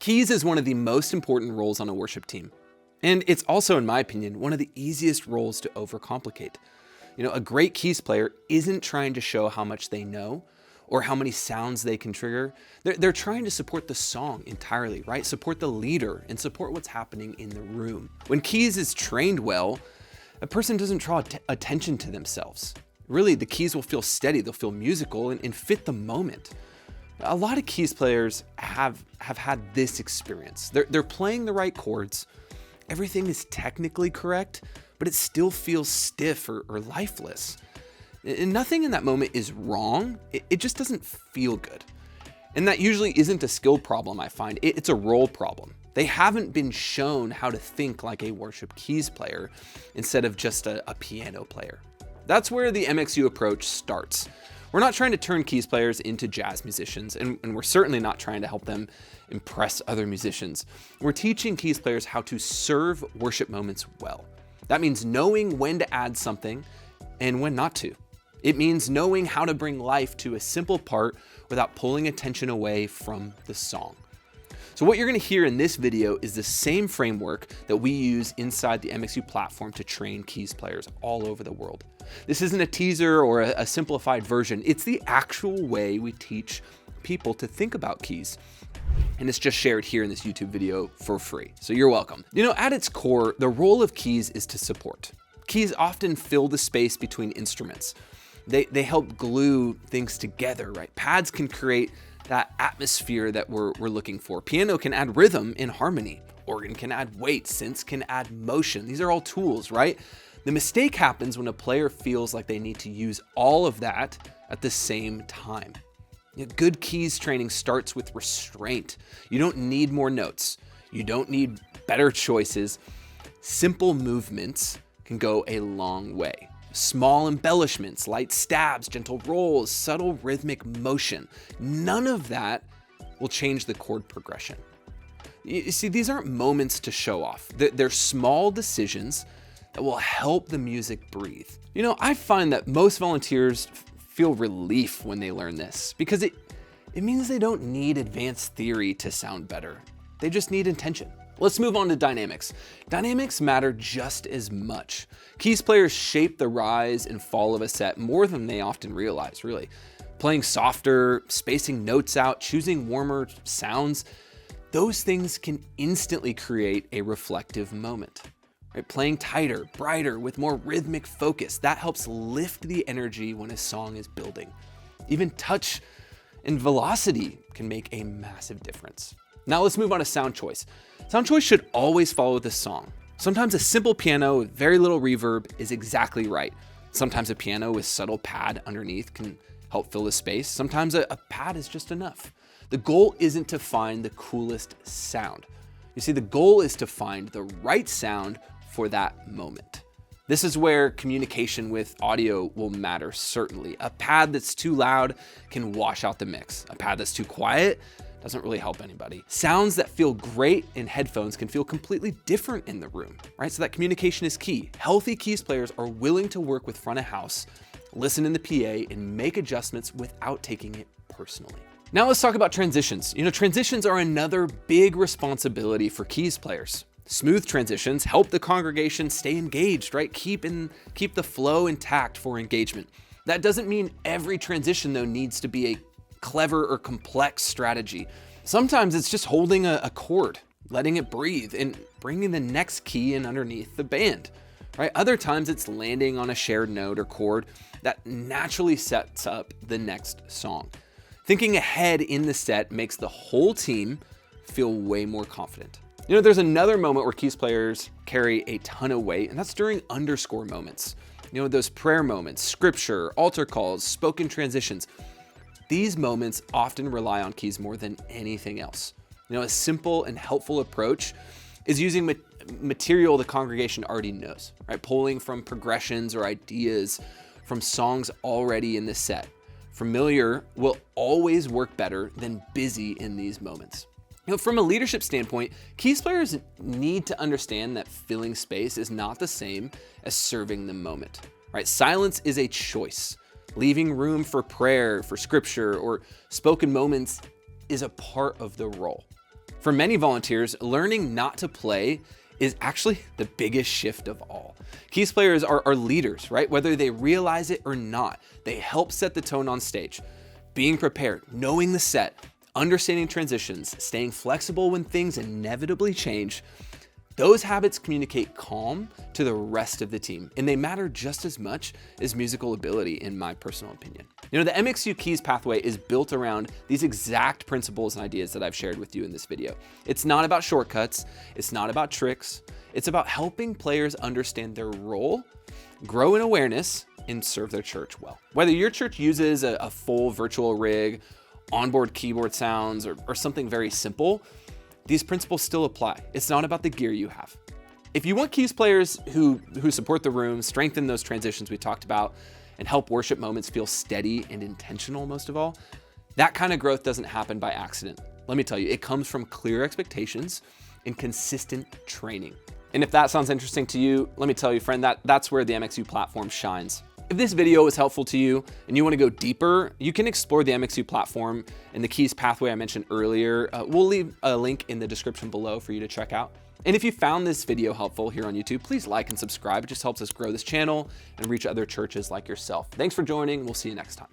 Keys is one of the most important roles on a worship team. And it's also, in my opinion, one of the easiest roles to overcomplicate. A great keys player isn't trying to show how much they know or how many sounds they can trigger. They're trying to support the song entirely, right? Support the leader and support what's happening in the room. When keys is trained well, a person doesn't draw attention to themselves. Really, the keys will feel steady, they'll feel musical and fit the moment. A lot of keys players have had this experience. They're playing the right chords, everything is technically correct, but it still feels stiff or lifeless. And nothing in that moment is wrong, it just doesn't feel good. And that usually isn't a skill problem, I find, it's a role problem. They haven't been shown how to think like a worship keys player instead of just a piano player. That's where the MXU approach starts. We're not trying to turn keys players into jazz musicians, and we're certainly not trying to help them impress other musicians. We're teaching keys players how to serve worship moments well. That means knowing when to add something and when not to. It means knowing how to bring life to a simple part without pulling attention away from the song. So what you're going to hear in this video is the same framework that we use inside the MXU platform to train keys players all over the world. This isn't a teaser or a simplified version. It's the actual way we teach people to think about keys. And it's just shared here in this YouTube video for free. So you're welcome. At its core, the role of keys is to support. Keys often fill the space between instruments. They help glue things together, right? Pads can create that atmosphere that we're looking for. Piano can add rhythm and harmony. Organ can add weight. Synths can add motion. These are all tools, right? The mistake happens when a player feels like they need to use all of that at the same time. Good keys training starts with restraint. You don't need more notes. You don't need better choices. Simple movements can go a long way. Small embellishments, light stabs, gentle rolls, subtle rhythmic motion. None of that will change the chord progression. You see, these aren't moments to show off. They're small decisions that will help the music breathe. I find that most volunteers feel relief when they learn this because it means they don't need advanced theory to sound better. They just need intention. Let's move on to dynamics. Dynamics matter just as much. Keys players shape the rise and fall of a set more than they often realize, really. Playing softer, spacing notes out, choosing warmer sounds, those things can instantly create a reflective moment. Right? Playing tighter, brighter, with more rhythmic focus, that helps lift the energy when a song is building. Even touch and velocity can make a massive difference. Now let's move on to sound choice. Sound choice should always follow the song. Sometimes a simple piano with very little reverb is exactly right. Sometimes a piano with subtle pad underneath can help fill the space. Sometimes a pad is just enough. The goal isn't to find the coolest sound. You see, the goal is to find the right sound for that moment. This is where communication with audio will matter, certainly. A pad that's too loud can wash out the mix. A pad that's too quiet doesn't really help anybody. Sounds that feel great in headphones can feel completely different in the room, right? So that communication is key. Healthy keys players are willing to work with front of house, listen in the PA, and make adjustments without taking it personally. Now let's talk about transitions. Transitions are another big responsibility for keys players. Smooth transitions help the congregation stay engaged, right? Keep the flow intact for engagement. That doesn't mean every transition, though, needs to be a clever or complex strategy. Sometimes it's just holding a chord, letting it breathe, and bringing the next key in underneath the band, right? Other times it's landing on a shared note or chord that naturally sets up the next song. Thinking ahead in the set makes the whole team feel way more confident. There's another moment where keys players carry a ton of weight, and that's during underscore moments. Those prayer moments, scripture, altar calls, spoken transitions. These moments often rely on keys more than anything else. A simple and helpful approach is using material the congregation already knows, right? Pulling from progressions or ideas from songs already in the set. Familiar will always work better than busy in these moments. From a leadership standpoint, keys players need to understand that filling space is not the same as serving the moment, right? Silence is a choice. Leaving room for prayer, for scripture, or spoken moments is a part of the role. For many volunteers, learning not to play is actually the biggest shift of all. Keys players are leaders, right? Whether they realize it or not, they help set the tone on stage. Being prepared, knowing the set, understanding transitions, staying flexible when things inevitably change, those habits communicate calm to the rest of the team, and they matter just as much as musical ability, in my personal opinion. You know, the MXU Keys pathway is built around these exact principles and ideas that I've shared with you in this video. It's not about shortcuts, it's not about tricks, it's about helping players understand their role, grow in awareness, and serve their church well. Whether your church uses a full virtual rig, onboard keyboard sounds, or something very simple, these principles still apply. It's not about the gear you have. If you want keys players who support the room, strengthen those transitions we talked about, and help worship moments feel steady and intentional most of all, that kind of growth doesn't happen by accident. Let me tell you, it comes from clear expectations and consistent training. And if that sounds interesting to you, let me tell you, friend, that's where the MXU platform shines. If this video was helpful to you and you want to go deeper, you can explore the MXU platform and the keys pathway I mentioned earlier. We'll leave a link in the description below for you to check out. And if you found this video helpful here on YouTube, please like and subscribe. It just helps us grow this channel and reach other churches like yourself. Thanks for joining. We'll see you next time.